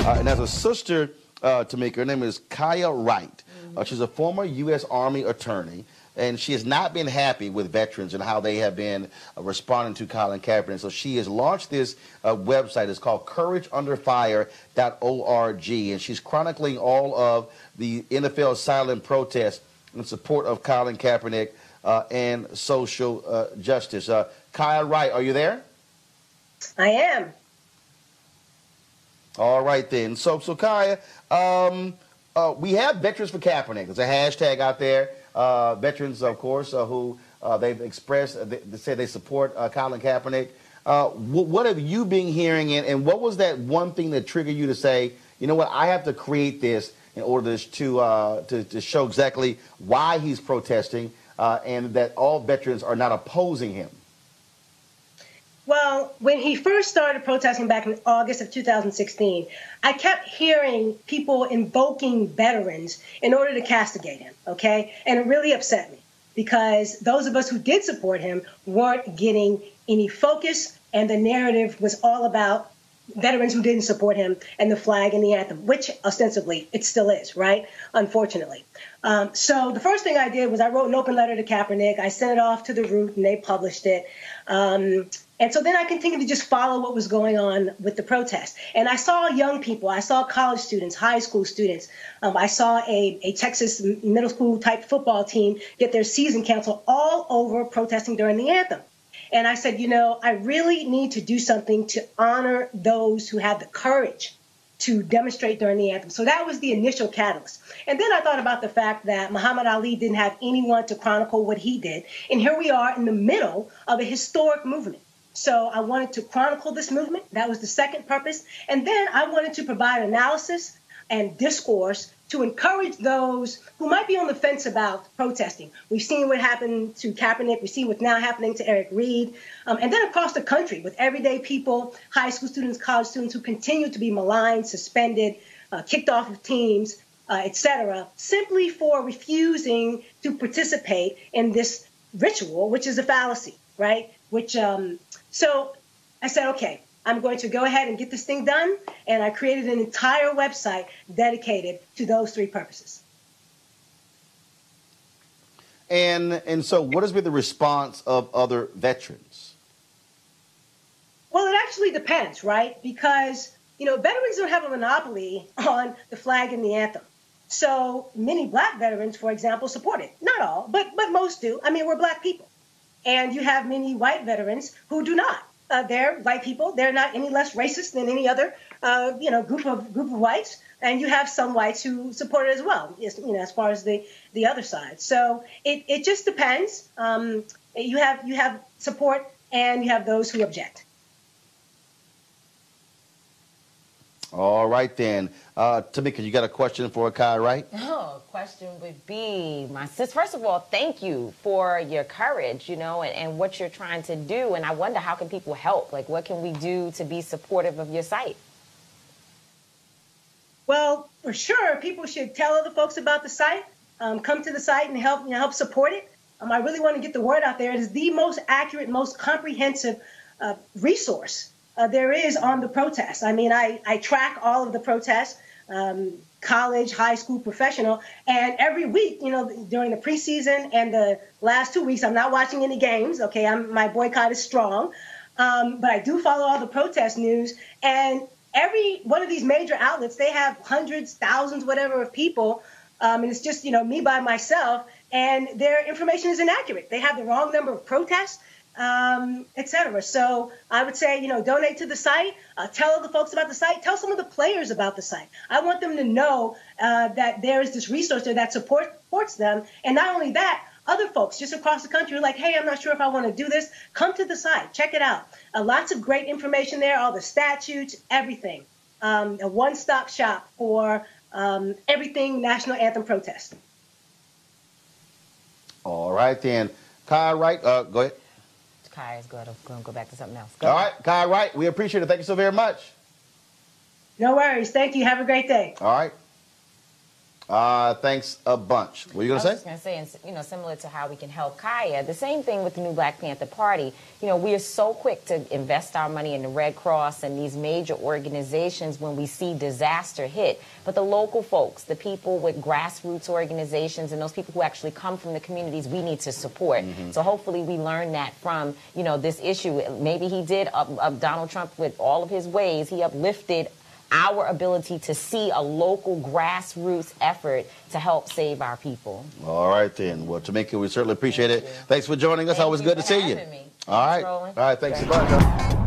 And as a sister to me, her name is Kaya Wright. She's a former U.S. Army attorney, and she has not been happy with veterans and how they have been responding to Colin Kaepernick. So she has launched this website. It's called CourageUnderFire.org, and she's chronicling all of the NFL silent protests in support of Colin Kaepernick and social justice. Kaya Wright, are you there? I am. All right, then. So Kaya, we have Veterans for Kaepernick. There's a hashtag out there. Veterans, of course, who they've expressed, they say they support Colin Kaepernick. What have you been hearing, and what was that one thing that triggered you to say, you know what, I have to create this in order to show exactly why he's protesting and that all veterans are not opposing him? Well, when he first started protesting back in August of 2016, I kept hearing people invoking veterans in order to castigate him, okay? And it really upset me because those of us who did support him weren't getting any focus, and the narrative was all about veterans who didn't support him and the flag and the anthem, which ostensibly it still is, right? Unfortunately. So the first thing I did was I wrote an open letter to Kaepernick. I sent it off to the Root, and they published it. And so then I continued to just follow what was going on with the protest. And I saw young people. I saw college students, high school students. I saw a Texas middle school type football team get their season canceled all over protesting during the anthem. And I said, you know, I really need to do something to honor those who had the courage to demonstrate during the anthem. So that was the initial catalyst. And then I thought about the fact that Muhammad Ali didn't have anyone to chronicle what he did. And here we are in the middle of a historic movement. So I wanted to chronicle this movement. That was the second purpose. And then I wanted to provide analysis and discourse to encourage those who might be on the fence about protesting. We've seen what happened to Kaepernick. We've seen what's now happening to Eric Reed. And then across the country with everyday people, high school students, college students who continue to be maligned, suspended, kicked off of teams, et cetera, simply for refusing to participate in this ritual, which is a fallacy, right? So I said, okay, I'm going to go ahead and get this thing done. And I created an entire website dedicated to those three purposes. And so what has been the response of other veterans? Well, it actually depends, right? Because, you know, veterans don't have a monopoly on the flag and the anthem. So many black veterans, for example, support it. Not all, but most do. I mean, we're black people. And you have many white veterans who do not. They're white people. They're not any less racist than any other, group of whites. And you have some whites who support it as well, as far as the other side. So it just depends. You have support, and you have those who object. All right, then. Tamika, you got a question for Kaya, right? Oh, question would be, my sis, first of all, thank you for your courage, and what you're trying to do. And I wonder, how can people help? Like, what can we do to be supportive of your site? Well, for sure, people should tell other folks about the site, come to the site and help support it. I really want to get the word out there. It is the most accurate, most comprehensive resource there is on the protests. I mean, I track all of the protests, college, high school, professional, and every week, during the preseason and the last 2 weeks, I'm not watching any games. Okay, my boycott is strong, but I do follow all the protest news, and every one of these major outlets, they have hundreds, thousands, whatever of people, and it's just me by myself, and their information is inaccurate. They have the wrong number of protests, et cetera. So I would say, donate to the site, tell other folks about the site, tell some of the players about the site. I want them to know that there is this resource there that supports them. And not only that, other folks just across the country are like, hey, I'm not sure if I want to do this. Come to the site. Check it out. Lots of great information there, all the statutes, everything. A one-stop shop for everything National Anthem protest. All right, then. Kaya Wright, go ahead. Kaya's going to go back to something else. All right, Kaya Wright, we appreciate it. Thank you so very much. No worries. Thank you. Have a great day. All right. Thanks a bunch. What are you going to say? I was just going to say, and, you know, similar to how we can help Kaya, the same thing with the new Black Panther Party. You know, we are so quick to invest our money in the Red Cross and these major organizations when we see disaster hit. But the local folks, the people with grassroots organizations and those people who actually come from the communities, we need to support. So hopefully we learn that from, you know, this issue. Maybe he did, Donald Trump, with all of his ways, he uplifted our ability to see a local grassroots effort to help save our people. All right, then. Well, Tamika, we certainly appreciate it. Thanks for joining us. Always good to see you. Me. All right. Roland. All right. Thanks a bunch.